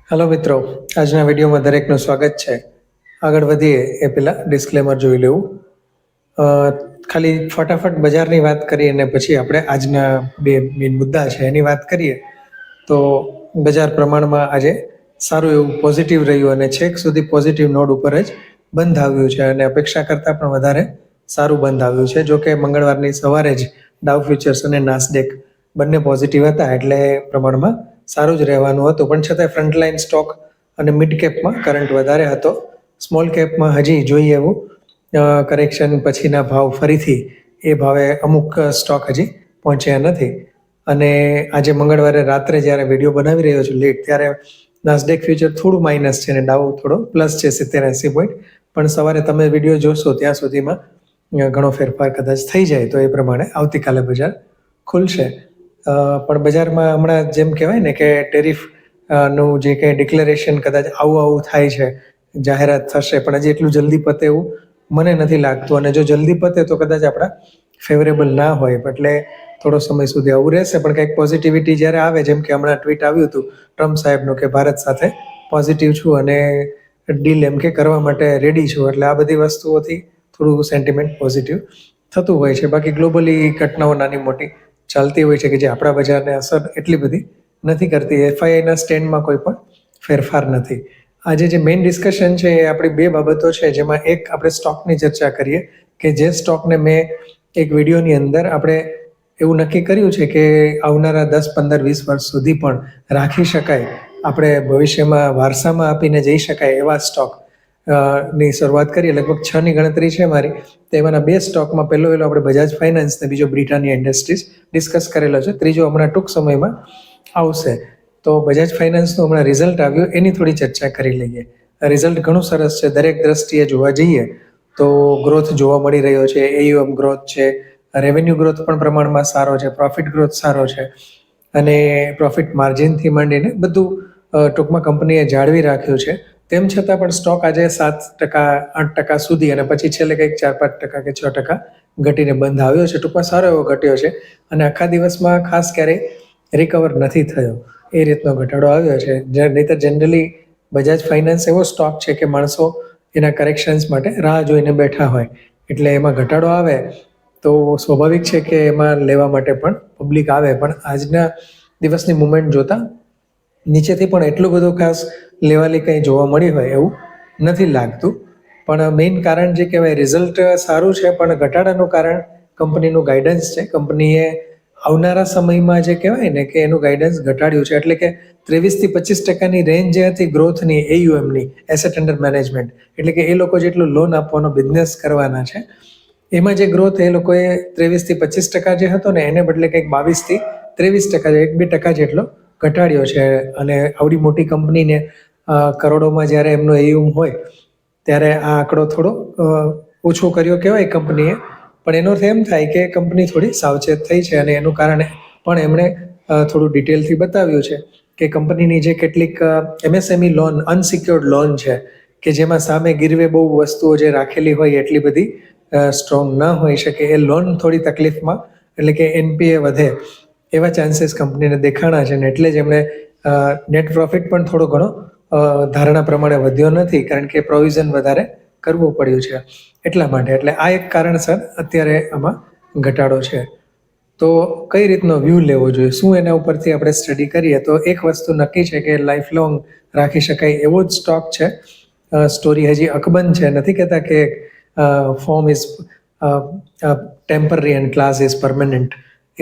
Hello મિત્રો, આજના વિડીયોમાં દરેકનું સ્વાગત છે. આગળ વધીએ એ પહેલાં ડિસ્ક્લેમર જોઈ લેવું. ખાલી ફટાફટ બજારની વાત કરીએ અને પછી આપણે આજના બે મેઇન મુદ્દા છે એની વાત કરીએ તો બજાર પ્રમાણમાં આજે સારું એવું પોઝિટિવ રહ્યું અને છેક સુધી પોઝિટિવ નોડ ઉપર જ બંધ આવ્યું છે અને અપેક્ષા કરતાં પણ વધારે સારું બંધ આવ્યું છે. જો કે મંગળવારની સવારે જ ડાઉ ફ્યુચર્સ અને નાસ્ડેક બંને પોઝિટિવ હતા એટલે પ્રમાણમાં સારું જ રહેવાનું હતું, પણ છતાં ફ્રન્ટલાઇન સ્ટોક અને મિડ કેપમાં કરંટ વધારે હતો. સ્મોલ કેપમાં હજી જોઈએ એવું કરેક્શન પછીના ભાવ ફરીથી એ ભાવે અમુક સ્ટોક હજી પહોંચ્યા નથી. અને આજે મંગળવારે રાત્રે જ્યારે વિડીયો બનાવી રહ્યો છું લેટ, ત્યારે નાસ્ડેક ફ્યુચર થોડું માઇનસ છે અને ડાઉ થોડો પ્લસ છે 70-80 પોઈન્ટ. પણ સવારે તમે વિડીયો જોશો ત્યાં સુધીમાં ઘણો ફેરફાર કદાચ થઈ જાય તો એ પ્રમાણે આવતીકાલે બજાર ખુલશે. પણ બજારમાં હમણાં જેમ કહેવાય ને કે ટેરિફ નું જે કંઈ ડિક્લેરેશન કદાચ આવું થાય છે, જાહેરાત થશે, પણ હજી એટલું જલ્દી પતે એવું મને નથી લાગતું. અને જો જલ્દી પતે તો કદાચ આપણા ફેવરેબલ ના હોય, એટલે થોડો સમય સુધી આવું રહેશે. પણ કંઈક પોઝિટિવિટી જ્યારે આવે, જેમ કે હમણાં ટ્વીટ આવ્યું હતું ટ્રમ્પ સાહેબનું કે ભારત સાથે પોઝિટિવ છું અને ડીલ એમ કે કરવા માટે રેડી છું, એટલે આ બધી વસ્તુઓથી થોડું સેન્ટિમેન્ટ પોઝિટિવ થતું હોય છે. બાકી ગ્લોબલી ઘટનાઓ નાની મોટી ચાલતી હોય છે કે જે આપણા બજારને અસર એટલી બધી નથી કરતી. એફઆઈઆઈના સ્ટેન્ડમાં કોઈ પણ ફેરફાર નથી. આજે જે મેઇન ડિસ્કશન છે એ આપણી બે બાબતો છે, જેમાં એક આપણે સ્ટોકની ચર્ચા કરીએ કે જે સ્ટોકને મેં એક વિડીયોની અંદર આપણે એવું નક્કી કર્યું છે કે આવનારા 10, 15, 20 વર્ષ સુધી પણ રાખી શકાય, આપણે ભવિષ્યમાં વારસામાં આપીને જઈ શકાય એવા સ્ટોક ની શરૂઆત કરીએ. લગભગ 6ની ગણતરી છે મારી. તેમાંના બે સ્ટોકમાં પહેલો આપણે બજાજ ફાઇનાન્સ ને બીજો બ્રિટાનિયા ઇન્ડસ્ટ્રીઝ ડિસ્કસ કરેલો છે. ત્રીજો હમણાં ટૂંક સમયમાં આવશે. તો બજાજ ફાઇનાન્સનું હમણાં રિઝલ્ટ આવ્યું, એની થોડી ચર્ચા કરી લઈએ. રિઝલ્ટ ઘણું સરસ છે દરેક દ્રષ્ટિએ જોવા જઈએ તો. ગ્રોથ જોવા મળી રહ્યો છે, એયુએમ ગ્રોથ છે, રેવન્યુ ગ્રોથ પણ પ્રમાણમાં સારો છે, પ્રોફિટ ગ્રોથ સારો છે અને પ્રોફિટ માર્જિનથી માંડીને બધું ટૂંકમાં કંપનીએ જાળવી રાખ્યું છે. તેમ છતાં પણ સ્ટોક આજે 7%, 8% સુધી અને પછી છેલ્લે કંઈક 4-5% કે 6% ઘટીને બંધ આવ્યો છે. ટૂંકમાં સારો એવો ઘટ્યો છે અને આખા દિવસમાં ખાસ ક્યારેય રિકવર નથી થયો, એ રીતનો ઘટાડો આવ્યો છે. નહીંતર જનરલી બજાજ ફાઇનાન્સ એવો સ્ટોક છે કે માણસો એના કરેક્શન્સ માટે રાહ જોઈને બેઠા હોય, એટલે એમાં ઘટાડો આવે તો સ્વાભાવિક છે કે એમાં લેવા માટે પણ પબ્લિક આવે. પણ આજના દિવસની મુવમેન્ટ જોતા નીચેથી પણ એટલું બધું ખાસ લેવાલી કંઈ જોવા મળી હોય એવું નથી લાગતું. પણ મેઇન કારણ જે કહેવાય રિઝલ્ટ સારું છે, પણ ઘટાડાનું કારણ કંપનીનું ગાઈડન્સ છે. કંપનીએ આવનારા સમયમાં જે કહેવાય ને કે એનું ગાઈડન્સ ઘટાડ્યું છે, એટલે કે 23-25%ની રેન્જ જે હતી ગ્રોથની એયુએમની, એસેટ અંડર મેનેજમેન્ટ, એટલે કે એ લોકો જેટલું લોન આપવાનો બિઝનેસ કરવાના છે એમાં જે ગ્રોથ એ લોકોએ 23-25% જે હતો ને એને બદલે કંઈક 22-23%, 1-2% જેટલો ઘટાડ્યો છે. અને આવડી મોટી કંપનીને કરોડોમાં જ્યારે એમનો એયુએમ હોય ત્યારે આ આંકડો થોડો ઓછો કર્યો કહેવાય કંપનીએ. પણ એનો અર્થ એમ થાય કે કંપની થોડી સાવચેત થઈ છે અને એનું કારણે પણ એમણે થોડું ડિટેલથી બતાવ્યું છે કે કંપનીની જે કેટલીક એમએસએમઈ લોન, અનસિક્યોર્ડ લોન છે કે જેમાં સામે ગીરવે બહુ વસ્તુઓ જે રાખેલી હોય એટલી બધી સ્ટ્રોંગ ન હોઈ શકે, એ લોન થોડી તકલીફમાં, એટલે કે એનપીએ વધે એવા ચાન્સીસ કંપનીને દેખાણા છે. ને એટલે જ એમણે નેટ પ્રોફિટ પણ થોડો ઘણો ધારણા પ્રમાણે વધ્યો નથી, કારણ કે પ્રોવિઝન વધારે કરવું પડ્યું છે એટલા માટે. એટલે આ એક કારણસર અત્યારે આમાં ઘટાડો છે. તો કઈ રીતનો વ્યૂ લેવો જોઈએ, શું એના ઉપરથી આપણે સ્ટડી કરીએ તો એક વસ્તુ નક્કી છે કે લાઈફ લોંગ રાખી શકાય એવો જ સ્ટોક છે. સ્ટોરી હજી અકબંધ છે, નથી કહેતા કે form is temporary and class is permanent.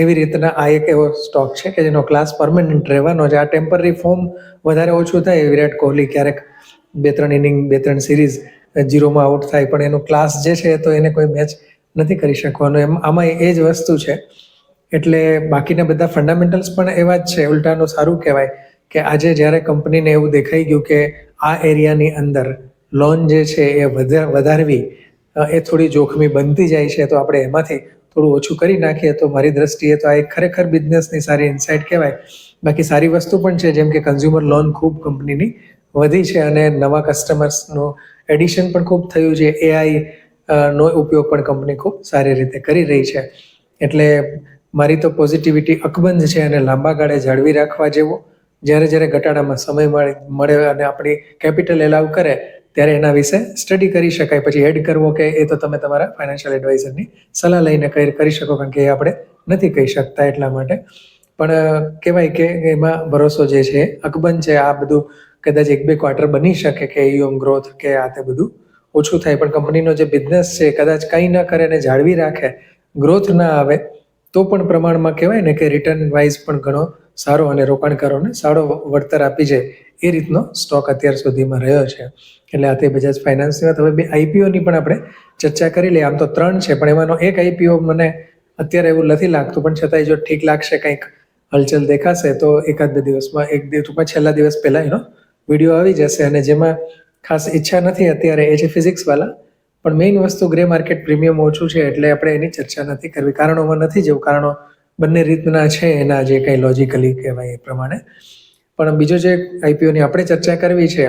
એવી રીતના આ એક એવો સ્ટોક છે કે જેનો ક્લાસ પરમેનન્ટ રહેવાનો છે. આ ટેમ્પરરી ફોર્મ વધારે ઓછું થાય, વિરાટ કોહલી ક્યારેક 2-3 ઇનિંગ, 2-3 સિરીઝ 0માં આઉટ થાય, પણ એનો ક્લાસ જે છે તો એને કોઈ મેચ નથી કરી શકવાનો. આમાં એ જ વસ્તુ છે. એટલે બાકીના બધા ફંડામેન્ટલ્સ પણ એવા જ છે. ઉલટાનું સારું કહેવાય કે આજે જ્યારે કંપનીને એવું દેખાઈ ગયું કે આ એરિયાની અંદર લોન જે છે એ વધારવી એ થોડી જોખમી બનતી જાય છે, તો આપણે એમાંથી થોડું ઓછું કરી નાખીએ તો મારી દ્રષ્ટિએ તો આ એક ખરેખર બિઝનેસની સારી ઇન્સાઇટ કહેવાય. બાકી સારી વસ્તુ પણ છે, જેમ કે કન્ઝ્યુમર લોન ખૂબ કંપનીની વધી છે અને નવા કસ્ટમર્સનું એડિશન પણ ખૂબ થયું છે. એઆઈ નો ઉપયોગ પણ કંપની ખૂબ સારી રીતે કરી રહી છે. એટલે મારી તો પોઝિટિવિટી અકબંધ છે અને લાંબા ગાળે જાળવી રાખવા જેવો જ્યારે જ્યારે ઘટાડામાં સમય મળે અને આપણી કેપિટલ એલાવ કરે ત્યારે એના વિશે સ્ટડી કરી શકાય. પછી એડ કરવો કે એ તો તમે તમારા ફાઇનાન્શિયલ એડવાઇઝરની સલાહ લઈને કરી શકો, કારણ કે એ આપણે નથી કહી શકતા એટલા માટે. પણ કહેવાય કે એમાં ભરોસો જે છે અકબંધ છે. આ બધું કદાચ 1-2 ક્વાર્ટર બની શકે કે AUM ગ્રોથ કે આ તે બધું ઓછું થાય, પણ કંપનીનો જે બિઝનેસ છે કદાચ કંઈ ન કરે ને જાળવી રાખે, ગ્રોથ ના આવે તો પણ પ્રમાણમાં કહેવાય ને કે રિટર્ન વાઇઝ પણ ઘણો સારો અને રોકાણકારોને સારો વળતર આપી જાય એ રીતનો સ્ટોક અત્યાર સુધીમાં રહ્યો છે. એટલે આ તે બજાજ ફાઇનાન્સની વાત. હવે IPOની પણ આપણે ચર્ચા કરી લઈએ. આમ તો 3 છે, પણ એમાંનો એક IPO મને અત્યારે એવું નથી લાગતું, પણ છતાંય જો ઠીક લાગશે, કંઈક હલચલ દેખાશે તો 1-2 દિવસમાં, 1 દિવસ છેલ્લા દિવસ પહેલા એનો વિડીયો આવી જશે. અને જેમાં ખાસ ઈચ્છા નથી અત્યારે એ છે ફિઝિક્સવાળા, પણ મેઇન વસ્તુ ગ્રે માર્કેટ પ્રીમિયમ ઓછું છે એટલે આપણે એની ચર્ચા નથી કરવી. કારણોમાં નથી જવું, કારણો બંને રીતના છે એના જે કંઈ લોજિકલી કહેવાય એ પ્રમાણે. પણ બીજો જે IPOની આપણે ચર્ચા કરવી છે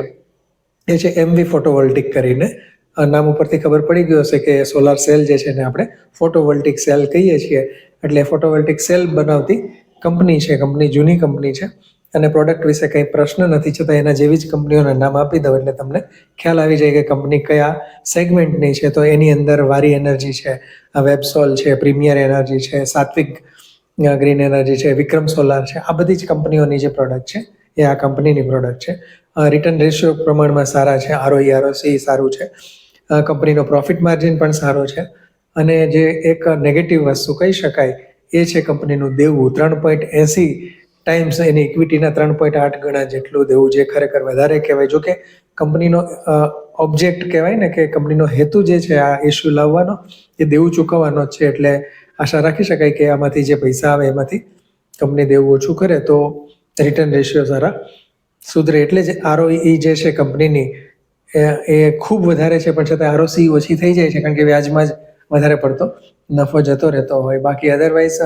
એ છે MV ફોટોવોલ્ટિક કરીને. નામ ઉપરથી ખબર પડી ગયો હશે કે સોલાર સેલ જે છે એને આપણે ફોટોવોલ્ટિક સેલ કહીએ છીએ. એટલે ફોટોવોલ્ટિક સેલ બનાવતી કંપની છે. કંપની જૂની કંપની છે અને પ્રોડક્ટ વિશે કંઈ પ્રશ્ન નથી, છતાં એના જેવી જ કંપનીઓના નામ આપી દઉં એટલે તમને ખ્યાલ આવી જાય કે કંપની કયા સેગમેન્ટની છે. તો એની અંદર વારી એનર્જી છે, વેબસોલ છે, પ્રીમિયર એનર્જી છે, સાત્વિક ગ્રીન એનર્જી છે, વિક્રમ સોલાર છે. આ બધી જ કંપનીઓની જે પ્રોડક્ટ છે એ આ કંપનીની પ્રોડક્ટ છે. રિટર્ન રેશિયો પ્રમાણમાં સારા છે, ROE ROC સારું છે, કંપનીનો પ્રોફિટ માર્જિન પણ સારો છે. અને જે એક નેગેટિવ વસ્તુ કહી શકાય એ છે કંપનીનું દેવું. 3.80 ટાઈમ્સ એની ઇક્વિટીના 3.8 ગણા જેટલું દેવું, જે ખરેખર વધારે કહેવાય. જો કે કંપનીનો ઓબ્જેક્ટ કહેવાય ને કે કંપનીનો હેતુ જે છે આ ઇસ્યુ લાવવાનો એ દેવું ચૂકવવાનો જ છે. એટલે આશા રાખી શકાય કે આમાંથી જે પૈસા આવે એમાંથી કંપની દેવું ઓછું કરે તો રિટર્ન રેશિયો સારા સુધરે. એટલે જ ROE જે છે કંપનીની એ ખૂબ વધારે છે, પણ છતાં ROC ઓછી થઈ જાય છે, કારણ કે વ્યાજમાં જ વધારે પડતો નફો જતો રહેતો હોય. બાકી અધરવાઇઝ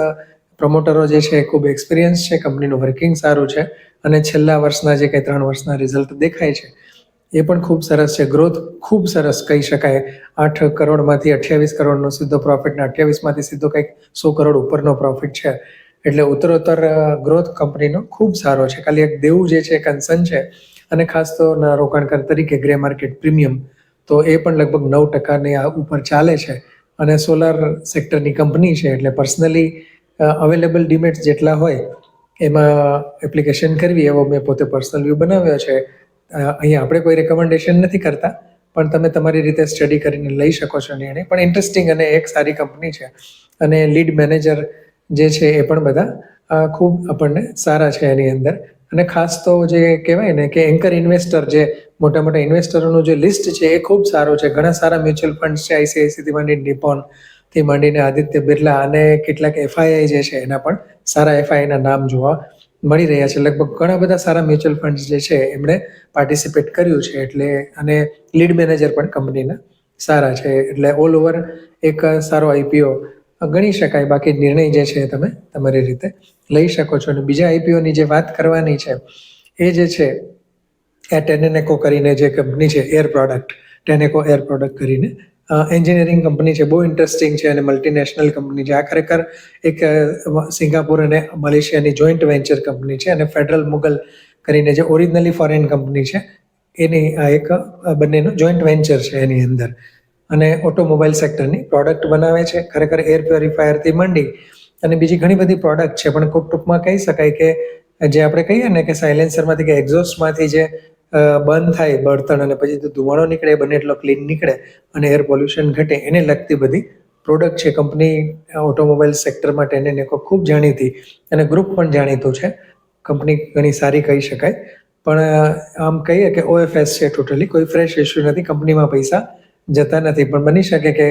પ્રમોટરો જે છે ખૂબ એક્સપિરિયન્સ છે, કંપનીનું વર્કિંગ સારું છે અને છેલ્લા વર્ષના જે કંઈ 3 વર્ષના રિઝલ્ટ દેખાય છે એ પણ ખૂબ સરસ છે. ગ્રોથ ખૂબ સરસ કહી શકાય. 8 કરોડમાંથી 28 કરોડનો સીધો પ્રોફિટ ને 28માંથી સીધો કંઈક 100 કરોડ ઉપરનો પ્રોફિટ છે. એટલે ઉત્તરોત્તર ગ્રોથ કંપનીનો ખૂબ સારો છે. ખાલી એક દેવું જે છે કન્સર્ન છે. અને ખાસ તો રોકાણકાર તરીકે ગ્રે માર્કેટ પ્રીમિયમ તો એ પણ લગભગ 9%ની ઉપર ચાલે છે. અને સોલાર સેક્ટરની કંપની છે એટલે પર્સનલી અવેલેબલ ડીમેટ્સ જેટલા હોય એમાં એપ્લિકેશન કરવી એવો મેં પોતે પર્સનલ વ્યૂ બનાવ્યો છે. અહીંયા આપણે કોઈ રેકમેન્ડેશન નથી કરતા, પણ તમે તમારી રીતે સ્ટડી કરીને લઈ શકો છો નિર્ણય. પણ ઇન્ટરેસ્ટિંગ અને એક સારી કંપની છે. અને લીડ મેનેજર જે છે એ પણ બધા ખૂબ આપણને સારા છે એની અંદર. અને ખાસ તો જે કહેવાય ને કે એન્કર ઇન્વેસ્ટર, જે મોટા મોટા ઇન્વેસ્ટરોનું જે લિસ્ટ છે એ ખૂબ સારું છે. ઘણા સારા મ્યુચ્યુઅલ ફંડ્સ છે, ICICI માંડીને નિપ્પોનથી માંડીને આદિત્ય બિરલા અને કેટલાક FII જે છે એના પણ સારા FIIના નામ જોવા મળી રહ્યા છે. લગભગ ઘણા બધા સારા મ્યુચ્યુઅલ ફંડ્સ જે છે એમણે પાર્ટિસિપેટ કર્યું છે. એટલે અને લીડ મેનેજર પણ કંપનીના સારા છે. એટલે ઓલ ઓવર એક સારો IPO ગણી શકાય. બાકી નિર્ણય જે છે તમે તમારી રીતે લઈ શકો છો. અને બીજા IPOની જે વાત કરવાની છે એ જે છે એ ટેનેકો કરીને જે કંપની છે, એર પ્રોડક્ટ, ટેનેકો એર પ્રોડક્ટ કરીને એન્જિનિયરિંગ કંપની છે. બહુ ઇન્ટરેસ્ટિંગ છે અને મલ્ટીનેશનલ કંપની છે. આ ખરેખર એક સિંગાપુર અને મલેશિયાની જોઈન્ટ વેન્ચર કંપની છે. અને ફેડરલ મુગલ કરીને જે ઓરિજિનલી ફોરેન કંપની છે એની આ એક બંનેનું જોઈન્ટ વેન્ચર છે એની અંદર. અને ઓટોમોબાઈલ સેક્ટરની પ્રોડક્ટ બનાવે છે. ખરેખર એર પ્યોરિફાયરથી માંડી અને બીજી ઘણી બધી પ્રોડક્ટ છે. પણ ખૂબ ટૂંકમાં કહી શકાય કે જે આપણે કહીએ ને કે સાયલેન્સરમાંથી કે એક્ઝોસ્ટમાંથી જે બંધ થાય બળતણ અને પછી તો ધુમાડો નીકળે, બને એટલો ક્લીન નીકળે અને એર પોલ્યુશન ઘટે, એને લગતી બધી પ્રોડક્ટ છે. કંપની ઓટોમોબાઈલ સેક્ટર માટે ટેનેકો ખૂબ જાણીતી અને ગ્રુપ પણ જાણીતું છે. કંપની ઘણી સારી કહી શકાય. પણ આમ કહીએ કે OFS છે ટોટલી, કોઈ ફ્રેશ ઇસ્યુ નથી. કંપનીમાં પૈસા જતા નથી. પણ બની શકે કે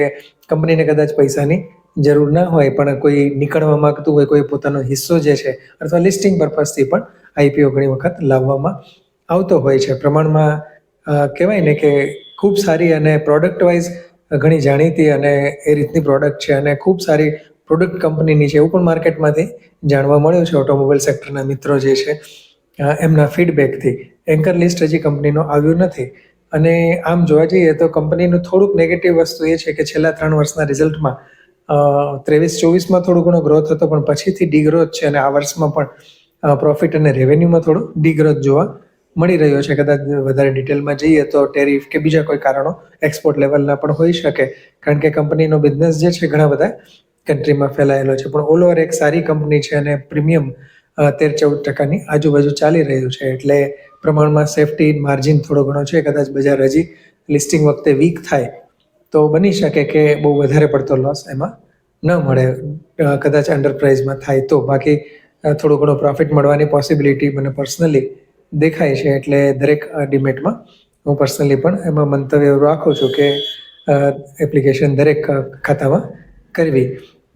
કંપનીને કદાચ પૈસાની જરૂર ના હોય, પણ કોઈ નીકળવા માગતું હોય, કોઈ પોતાનો હિસ્સો જે છે અથવા લિસ્ટિંગ પર્પઝથી પણ IPO ઘણી વખત લાવવામાં આવતો હોય છે. પ્રમાણમાં કહેવાય ને કે ખૂબ સારી અને પ્રોડક્ટ વાઇઝ ઘણી જાણીતી અને એ રીતની પ્રોડક્ટ છે અને ખૂબ સારી પ્રોડક્ટ કંપનીની છે એવું પણ માર્કેટમાંથી જાણવા મળ્યું છે. ઓટોમોબાઈલ સેક્ટરના મિત્રો જે છે એમના ફીડબેકથી. એન્કર લિસ્ટ હજી કંપનીનો આવ્યું નથી. અને આમ જોવા જઈએ તો કંપનીનું થોડુંક નેગેટિવ વસ્તુ એ છે કે છેલ્લા 3 વર્ષના રિઝલ્ટમાં 23-24માં થોડો ઘણો ગ્રોથ હતો, પણ પછીથી ડીગ્રોથ છે. અને આ વર્ષમાં પણ પ્રોફિટ અને રેવન્યુમાં થોડો ડિગ્રોથ જોવા મળી રહ્યો છે. કદાચ વધારે ડિટેલમાં જઈએ તો ટેરિફ કે બીજા કોઈ કારણો એક્સપોર્ટ લેવલના પણ હોઈ શકે, કારણ કે કંપનીનો બિઝનેસ જે છે ઘણા બધા કન્ટ્રીમાં ફેલાયેલો છે. પણ ઓલ ઓવર એક સારી કંપની છે અને પ્રીમિયમ 13-14% આજુબાજુ ચાલી રહ્યું છે, એટલે પ્રમાણમાં સેફટી માર્જિન થોડો ઘણો છે. કદાચ બજાર હજી લિસ્ટિંગ વખતે વીક થાય તો બની શકે કે બહુ વધારે પડતો લોસ એમાં ન મળે, કદાચ અંડર પ્રાઇઝમાં થાય તો. બાકી થોડો ઘણો પ્રોફિટ મળવાની પોસિબિલિટી મને પર્સનલી દેખાય છે. એટલે દરેક ડિમેટમાં હું પર્સનલી પણ એમાં મંતવ્ય રાખું છું કે એપ્લિકેશન દરેક ખાતામાં કરવી.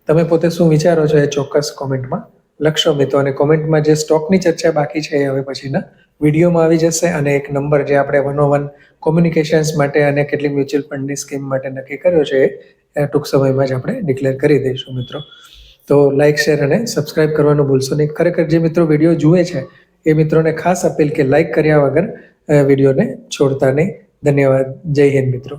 તમે પોતે શું વિચારો છો એ ચોક્કસ કોમેન્ટમાં લખશો મિત્રો. અને કોમેન્ટમાં જે સ્ટોકની ચર્ચા બાકી છે એ હવે પછીના વિડીયોમાં આવી જશે, અને એક નંબર જે આપણે 101 કોમ્યુનિકેશન્સ માટે અને કેટલીક મ્યુચ્યુઅલ ફંડની સ્કીમ માટે નક્કી કર્યો છે એ ટૂંક સમયમાં જ આપણે ડિક્લેર કરી દઈશું મિત્રો. તો લાઇક, શેર અને સબસ્ક્રાઇબ કરવાનું ભૂલશો નહીં. ખરેખર જે મિત્રો વિડીયો જુએ છે એ મિત્રોને ખાસ અપીલ કે લાઇક કર્યા વગર વિડીયોને છોડતા નહીં. ધન્યવાદ. જય હિન્દ મિત્રો.